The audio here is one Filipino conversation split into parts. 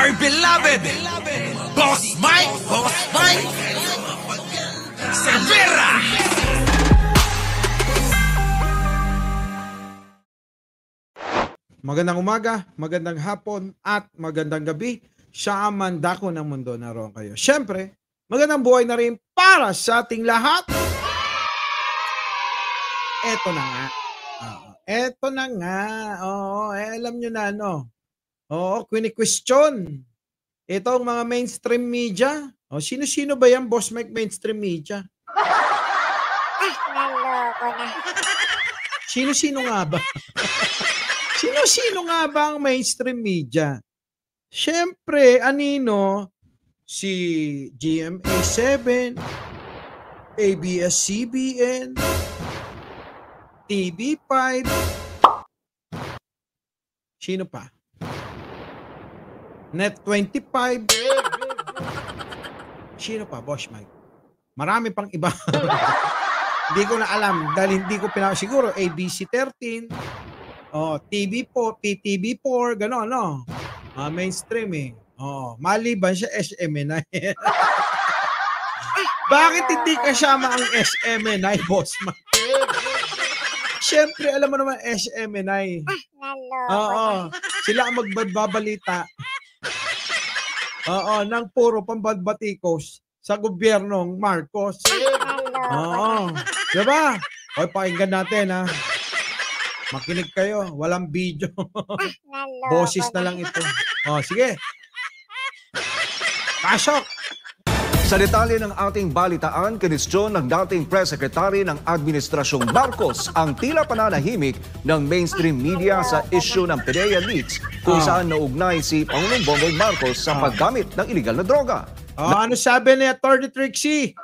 my beloved Boss Mike Severa. Magandang umaga, magandang hapon, at magandang gabi sa mandako ng mundo. Naroon kayo. Siyempre, magandang buhay na rin para sa ating lahat. Eto na nga. Eto na nga. Oo, alam nyo na, no? Oo, kwini-question. Itong mga mainstream media. O, sino-sino ba yan, Boss Mike, mainstream media? Naloko na. Sino-sino nga ba? Sino-sino nga ba ang mainstream media? Siyempre, anino, si GMA7, ABS-CBN, TV5, sino pa? Net25, sino pa, Boss Mike? Marami pang iba. Hindi ko na alam dahil hindi ko siguro ABC13, TV4, PTV4, gano'n, no? Mainstream eh. Maliban siya SMNI. Bakit hindi kasama ang SMNI, Boss Mike? Siyempre, alam mo naman SMNI. Oo, sila ang magbabalita. Oo, ng puro pambadbatikos sa gobyernong Marcos. Oo, diba? O, pakinggan natin, ha? Makinig kayo, walang video. Boses na lang ito. Sige. Pasok! Sa detalye ng ating balitaan, kinestyon ng dating Press Secretary ng Administrasyong Marcos ang tila pananahimik ng mainstream media sa issue ng PDEA leaks kung saan naugnay si Pangulong Bongbong Marcos sa paggamit ng iligal na droga. Ano sabi ni Atty. Trixie?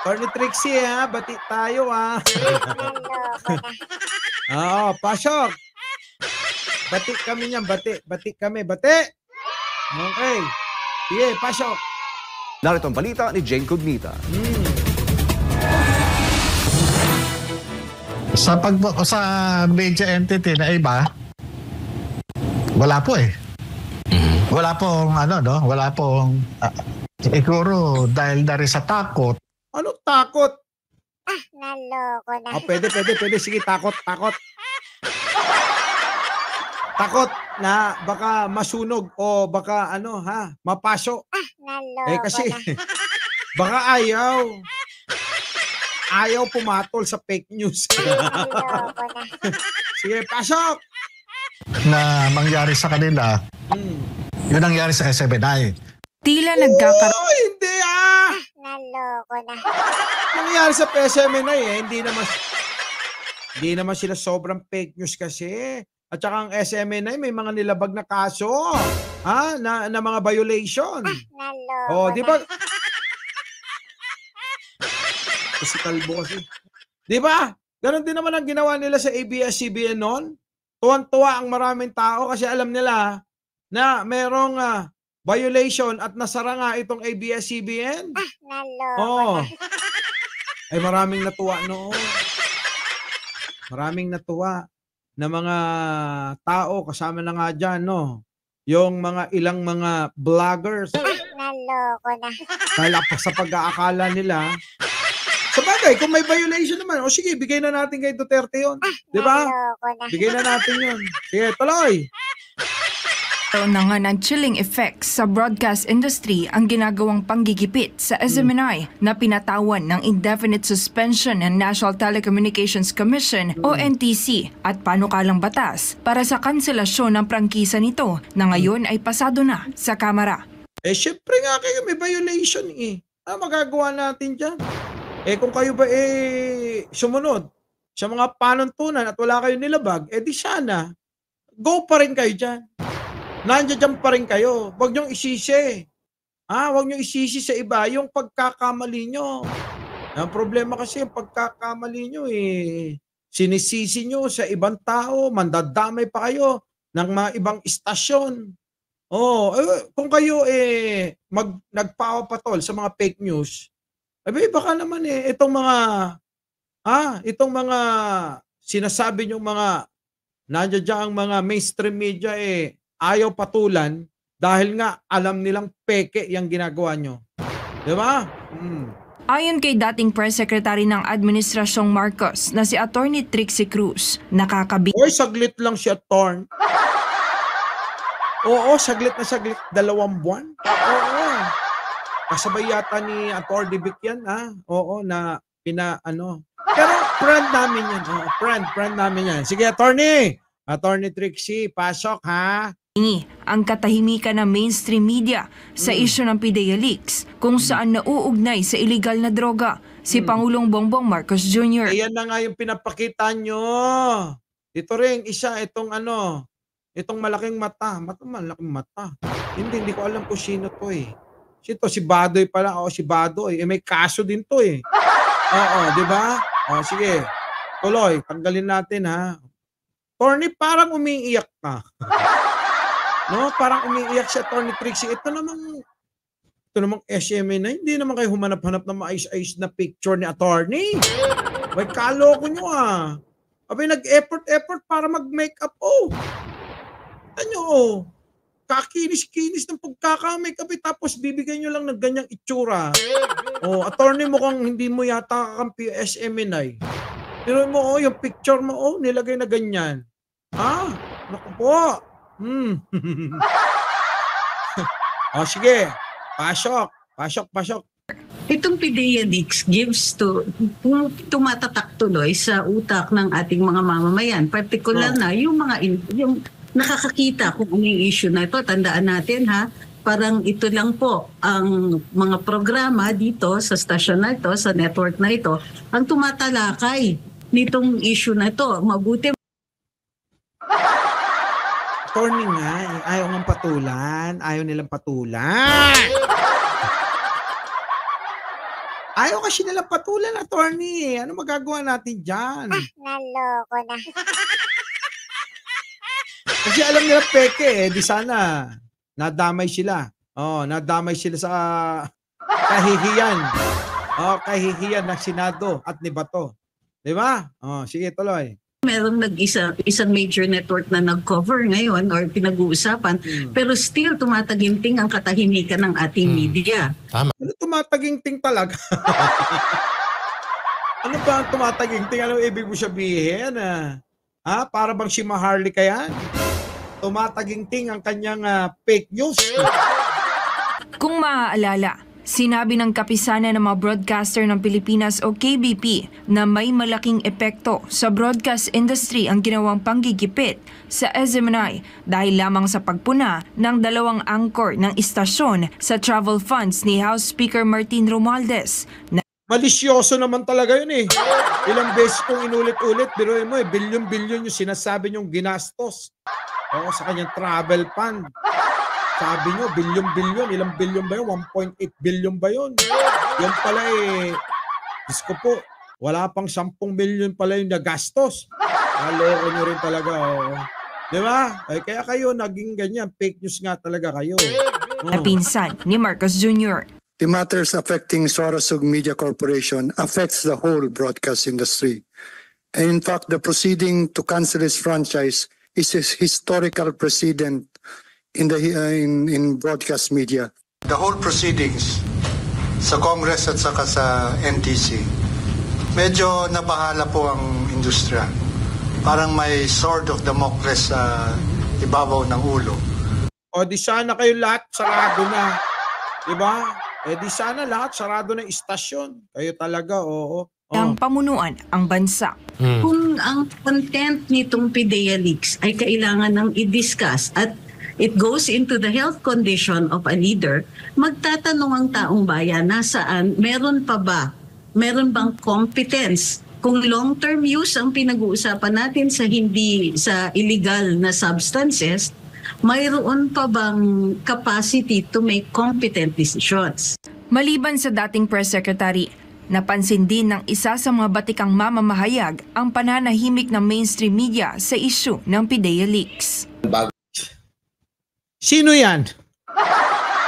Atty. Trixie, ha? Bati tayo, ha? Pasok. Bati kami niyan, bati kami, bati. Okay. Sige, pasok. Narito ang balita ni Jane Cognita. Sa media entity na iba, wala po eh. Wala pong wala pong siguro dahil na rin sa takot. Ano takot? Naloko na. Pwede. Sige, takot. Takot na baka masunog o baka mapaso. Naloko Kasi na. baka ayaw pumatol sa fake news. Naloko na. Sige, pasok! Na mangyari sa kanila, yun nangyari sa SMNI. Tila nagkakaroon. Hindi Naloko na. nangyari sa SMNI hindi naman sila sobrang fake news kasi. At saka ang SMNI may mga nilabag na kaso na mga violation. Naloko Di ba? Kasi kalbo kasi. Di ba? Ganon din naman ang ginawa nila sa ABS-CBN noon. Tuwan-tuwa ang maraming tao kasi alam nila na merong violation at nasara nga itong ABS-CBN. Naloko na. Ay maraming natuwa noon. Maraming natuwa na mga tao kasama na nga dyan, no? Yung ilang mga vloggers. Naloko na. Dahil sa pag-aakala nila. Sabagay, kung may violation naman, sige, bigay na natin kay Duterte yun. Di ba? Naloko na. Bigay na natin yun. Sige, tuloy. na nga ng chilling effects sa broadcast industry ang ginagawang panggigipit sa SMNI na pinatawan ng indefinite suspension ng National Telecommunications Commission o NTC at panukalang batas para sa kanselasyon ng prangkisa nito na ngayon ay pasado na sa Kamara. Syempre nga kayo may violation eh. Magagawa natin dyan. Kung kayo ba sumunod sa mga panuntunan at wala kayong nilabag, di sana, go pa rin kayo dyan. Nandiyan pa rin kayo. Huwag niyong isisi. Huwag niyong isisi sa iba yung pagkakamali niyo. Ang problema kasi yung pagkakamali niyo sinisisi niyo sa ibang tao, mandadamay pa kayo ng mga ibang istasyon. Kung kayo nagpapatol sa mga fake news, baka naman itong mga sinasabi niyong mga nandiyan ang mga mainstream media ayaw patulan Dahil nga alam nilang peke yung ginagawa nyo. Di ba? Ayon kay dating Press Secretary ng Administrasyong Marcos na si Attorney Trixie Cruz, Oy, saglit lang siya, Torn. Oo, saglit na saglit. 2 buwan. Oo. Kasabay yata ni Attorney Vic yan, ha? Oo, na Pero friend namin yan. Oh, friend namin yan. Sige, Attorney Trixie, pasok, ha? ang katahimikan ng mainstream media sa isyu ng PIDEA leaks kung saan nauugnay sa illegal na droga si Pangulong Bongbong Marcos Jr. Ayan na nga yung pinapakita nyo. Ito rin, itong malaking mata. Malaking mata. Hindi ko alam kung sino to eh. Si Badoy pala. Si Badoy. May kaso din to eh. Oo, di ba? Sige. Tuloy, tanggalin natin ha. Attorney, parang umiiyak ka. No, parang umiiyak si Attorney Trixie. Ito namang SME na, hindi naman kayo humanap-hanap ng maayos-ayos na picture ni Attorney. May kaloko nyo ah. Abay, nag-effort para mag-makeup. Ano? Kakinis-kinis ng pagkaka-makeup tapos bibigyan nyo lang ng ganyang itsura. Attorney, mukhang hindi mo yata kakampi yung SME na eh. Pero mo, yung picture mo, nilagay na ganyan. Naku po. Sige. Pasok. Itong PIDEA leaks gives tumatatak tuloy sa utak ng ating mga mamamayan. Partikular na yung nakakakita kung ano yung issue na ito. Tandaan natin parang ito lang po ang mga programa dito sa stasyon na ito, sa network na ito, ang tumatalakay nitong issue na ito. Mabuti. Attorney nga, ayaw ng patulan. Ayaw nilang patulan. Ayaw kasi nilang patulan, Attorney. Ano magagawa natin dyan? Naloko na. Kasi alam nila peke di sana nadamay sila. Nadamay sila sa kahihiyan. Kahihiyan ng Senado at ni Bato. Di ba? Sige, tuloy. Merong isang major network na nag-cover ngayon or pinag-uusapan, pero still tumataginting ang katahimikan ng ating media. Ano tumataginting talaga? Ano ba ang tumataginting? Ano ibig mo sabihin? Para bang si Maharley kaya? Tumataginting ang kanyang fake news. Kung maaalala, sinabi ng kapisanan ng mga broadcaster ng Pilipinas o KBP na may malaking epekto sa broadcast industry ang ginawang panggigipit sa SMNI dahil lamang sa pagpuna ng 2 anchor ng istasyon sa travel funds ni House Speaker Martin Romualdez. Malisyoso naman talaga yun eh. Ilang beses kong inulit-ulit, biruin mo bilyon-bilyon yung sinasabi niyong ginastos. Sa kanyang travel fund. Sabi nyo, bilyon-bilyon. Ilang bilyon ba yun? 1.8 billion ba yun? Yan pala Diyos ko po, wala pang 10 billion pala yung nagastos. Kaloko nyo rin talaga. Di ba? Kaya kayo naging ganyan. Fake news nga talaga kayo. Pinsan ni Marcos Jr. The matters affecting Sorosug Media Corporation affects the whole broadcast industry. And in fact, the proceeding to cancel his franchise is a historical precedent in broadcast media. The whole proceedings sa Congress at saka sa NTC, medyo nabahala po ang industriya. Parang may sword of Damocles sa ibabaw ng ulo. Di sana kayo lahat sarado na. Diba? Di sana lahat sarado na istasyon. Kayo talaga, Ang pamunuan ang bansa. Kung ang content nitong PIDEA leaks ay kailangan ng i-discuss at it goes into the health condition of a leader, magtatanong ang taong bayan nasaan, meron bang competence? Kung long-term use ang pinag-uusapan natin sa illegal na substances, mayroon pa bang capacity to make competent decisions? Maliban sa dating press secretary, napansin din ng isa sa mga batikang mamamahayag ang pananahimik ng mainstream media sa issue ng PIDEA leaks. Sino yan?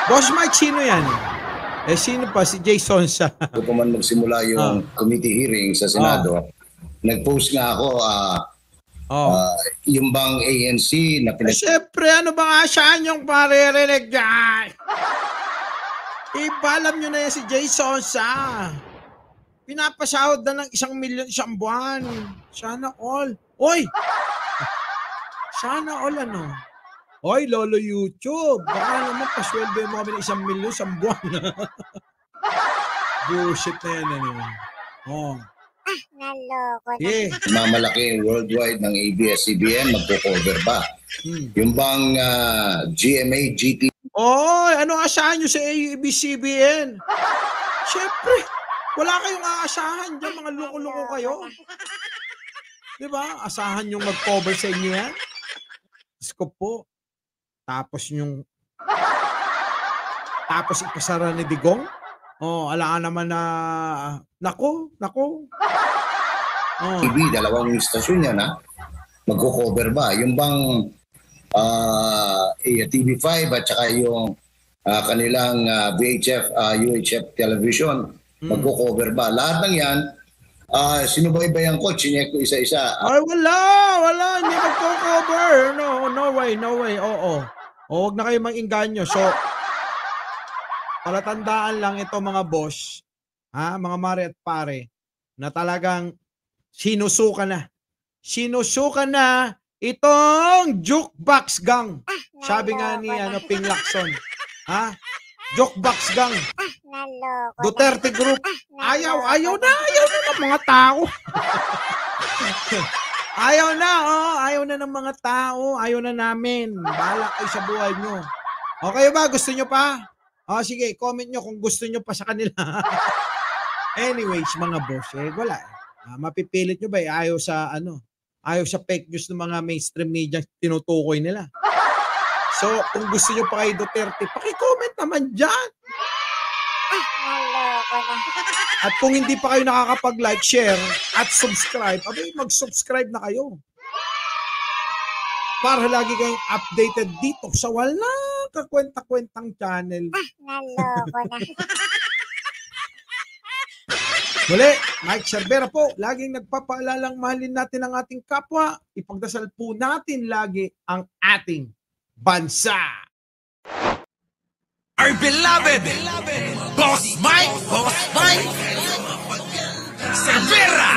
Boss Mike, sino yan? Sino pa? Si Jason sa... Bago man magsimula yung committee hearing sa Senado, nag-post nga ako Oh. Yung bang ANC na Siyempre, ano bang asaan yung paririnig dyan? Iba, alam nyo na yan si Jay Sosa. Pinapasahod na ng 1 milyon isang buwan. Sana all. Oy! Sana all ano? Oy, Lolo YouTube. Baka naman pasweldo mo kami ng 1 milyon isang buwan. Bullshit na yan. Ano? Oh. Naloko na. Yeah. mamalaki worldwide ng ABS-CBN, magko-cover ba? Yung bang GMA, GT, Oy, ano asahan nyo sa ABS-CBN? Siyempre, wala kayong aasahan dyan. Mga loko-loko kayo. Diba? Asahan yung mag-cover sa inyo yan. Diyos ko po. Tapos ipasara ni Digong. Oh, ala naman na nako. Oh. TV, dalawang istasyon yan, ha? Magko-cover ba? Yung bang TV5 at saka yung kanilang VHF, UHF television, magko-cover ba? Lahat ng yan, sinubaybayan ko, chinek ko isa-isa. Ay, wala. Hindi magko-cover. No way. Oo. O, wag na kayo mang-inganyo. So, palatandaan lang ito mga boss, mga mare at pare, na talagang sinusuka na itong jukebox gang. Sabi nga ni Ping Lacson, jukebox gang. Naloko na. Duterte Group. Ayaw na ng mga tao. Ayaw na ng mga tao. Ayaw na namin. Bahala kayo sa buhay nyo. Okay ba? Gusto nyo pa? Sige, comment nyo kung gusto nyo pa sa kanila. Anyways, mga boss, wala. Mapipilit nyo ba? Ayaw sa fake news ng mga mainstream media tinutukoy nila. So, kung gusto nyo pa kay Duterte, paki-comment naman dyan. Naloko na. At kung hindi pa kayo nakakapag-like, share, at subscribe, mag-subscribe na kayo. Para lagi kayong updated dito sa walang kakwenta-kwentang channel. Naloko na. Muli, Mike Cervera po, laging nagpapaalalang mahalin natin ang ating kapwa. Ipagdasal po natin lagi ang ating bansa. Our beloved Boss Mike Cervera.